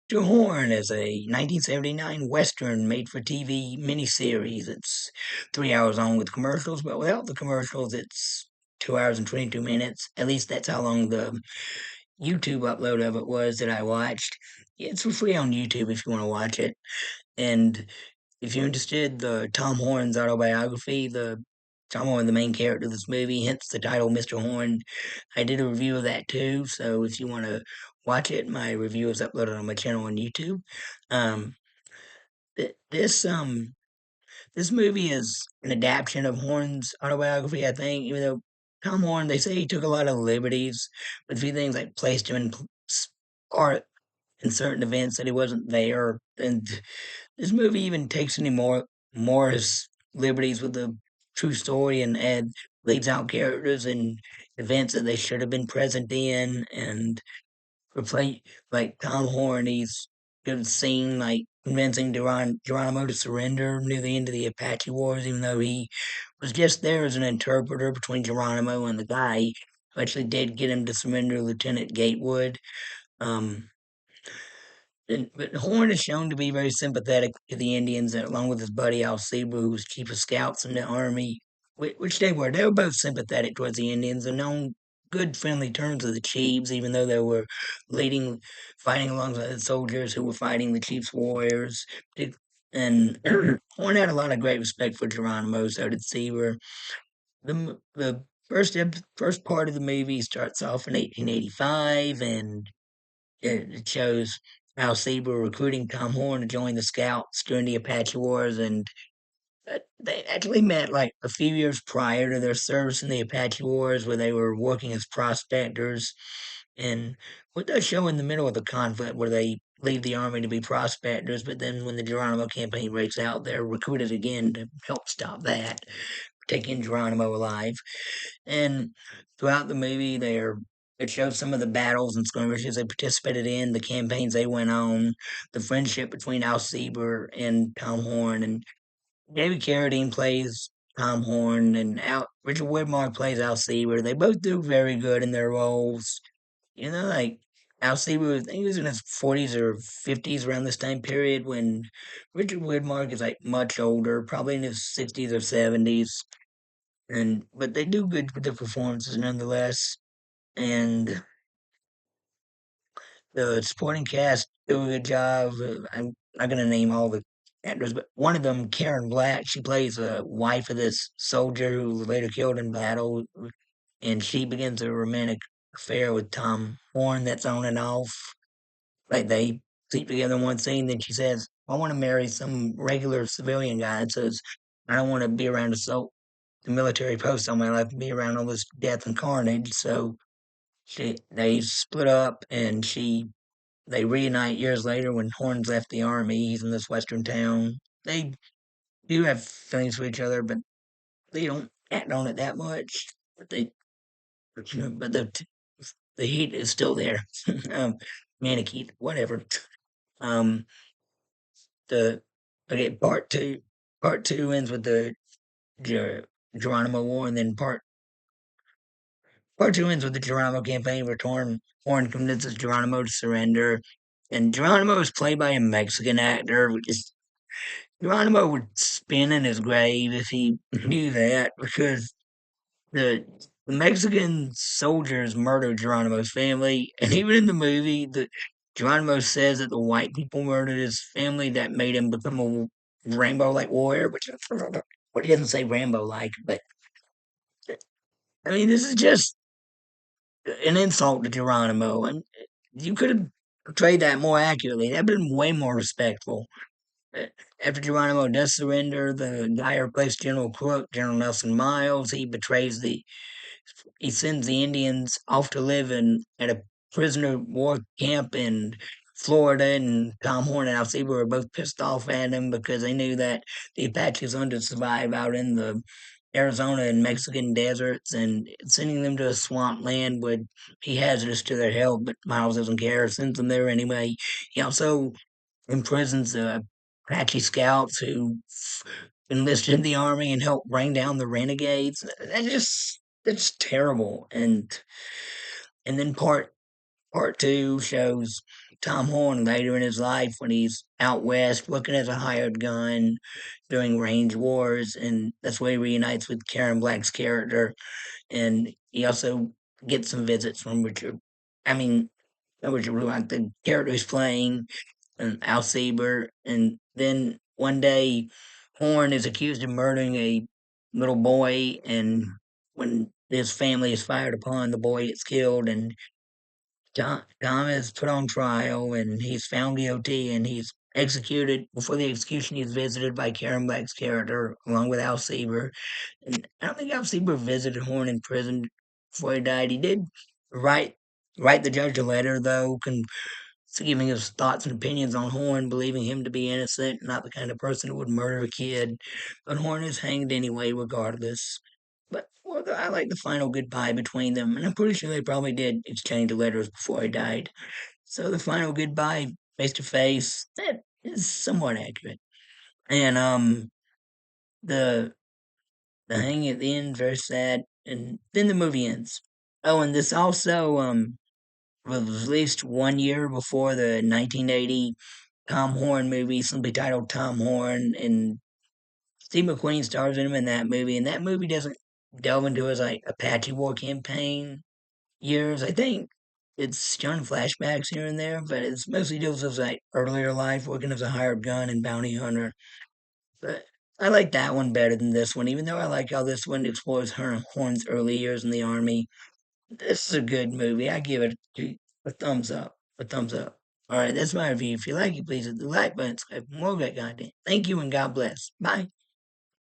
Mr. Horn is a 1979 Western made-for-TV miniseries. It's 3 hours long with commercials, but without the commercials, it's 2 hours and 22 minutes. At least that's how long the YouTube upload of it was that I watched. It's for free on YouTube if you want to watch it. And if you're interested, the Tom Horn's autobiography, the Tom Horn, the main character of this movie, hence the title Mr. Horn. I did a review of that too, so if you want to watch it, my review is uploaded on my channel on YouTube. Um, th- this um this movie is an adaptation of Horn's autobiography, I think. Even though Tom Horn, they say he took a lot of liberties with a few things, like placed him in part in certain events that he wasn't there, and this movie even takes any more liberties with the true story and leaves out characters and events that they should have been present in and replace like Tom Horn. He's good scene like convincing Geronimo to surrender near the end of the Apache Wars, even though he was just there as an interpreter between Geronimo and the guy who actually did get him to surrender, Lieutenant Gatewood. Um, but Horn is shown to be very sympathetic to the Indians, along with his buddy Al Seba, who was chief of scouts in the army, which they were. They were both sympathetic towards the Indians and on good friendly terms with the chiefs, even though they were leading, fighting alongside the soldiers who were fighting the chiefs' warriors. And Horn had a lot of great respect for Geronimo, so did Seaver. The first part of the movie starts off in 1885, and it shows how Saber recruiting Tom Horn to join the Scouts during the Apache Wars, and they actually met like a few years prior to their service in the Apache Wars, where they were working as prospectors. And what does show in the middle of the conflict, where they leave the army to be prospectors, but then when the Geronimo campaign breaks out, they're recruited again to help stop that, taking Geronimo alive. And throughout the movie, it shows some of the battles and skirmishes they participated in, the campaigns they went on, the friendship between Al Sieber and Tom Horn, and David Carradine plays Tom Horn, and Richard Widmark plays Al Sieber. They both do very good in their roles. Like Al Sieber, I think he was in his 40s or 50s around this time period when Richard Widmark is like much older, probably in his 60s or 70s. But they do good with the performances nonetheless. And the supporting cast do a good job. I'm not gonna name all the actors, but one of them, Karen Black, she plays the wife of this soldier who was later killed in battle, and she begins a romantic affair with Tom Horn that's on and off. Like they sleep together in one scene. Then she says, "I want to marry some regular civilian guy." It says, "I don't want to be around the military post all my life and be around all this death and carnage." So they split up, and they reunite years later when Horn's left the army. He's in this western town. They do have feelings for each other, but they don't act on it that much. But but the heat is still there. Manic heat, whatever. Um, the okay, part two ends with the Ger- Geronimo War, and then part two ends with the Geronimo campaign where Horn convinces Geronimo to surrender. And Geronimo is played by a Mexican actor, which is Geronimo would spin in his grave if he knew that, because the Mexican soldiers murdered Geronimo's family, and even in the movie, the Geronimo says that the white people murdered his family that made him become a rainbow like warrior, which what he doesn't say Rambo like, but I mean this is just an insult to Geronimo, and you could have portrayed that more accurately. That'd been way more respectful. Uh, After Geronimo does surrender, the guy who replaced General Crook, General Nelson Miles, he sends the Indians off to live at a prisoner of war camp in Florida, and Tom Horn and Alceba were both pissed off at him because they knew that the Apaches wanted to survive out in the Arizona and Mexican deserts, and sending them to a swamp land would be hazardous to their health. But Miles doesn't care, sends them there anyway. He also imprisons the Apache scouts who enlisted in the army and helped bring down the renegades. That's terrible. And then part two shows Tom Horn later in his life when he's out west working as a hired gun during range wars, and that's where he reunites with Karen Black's character, and he also gets some visits from Richard. I mean, not Richard Blunt, the character he's playing, and Al Saber, and then one day Horn is accused of murdering a little boy, and when his family is fired upon, the boy gets killed, and Tom is put on trial, and he's found guilty, and he's executed. Before the execution, he's visited by Karen Black's character, along with Al Saber. And I don't think Al Saber visited Horn in prison before he died. He did write write the judge a letter, though, giving his thoughts and opinions on Horn, believing him to be innocent, not the kind of person who would murder a kid. But Horn is hanged anyway, regardless. But well, I like the final goodbye between them, and I'm pretty sure they probably did exchange letters before he died. So the final goodbye, face to face, that is somewhat accurate. And the the hanging at the end, very sad, and then the movie ends. Oh, and this also was released 1 year before the 1980 Tom Horn movie, simply titled Tom Horn, and Steve McQueen stars in him in that movie. And that movie doesn't delve into his like Apache War campaign years. I think it's shown flashbacks here and there, but it's mostly deals with his like earlier life, working as a hired gun and bounty hunter. But I like that one better than this one, even though I like how this one explores Horn's early years in the army. This is a good movie. I give it a thumbs up. A thumbs up. All right, that's my review. If you like it, please hit the like button, subscribe for more great content. Thank you and God bless. Bye.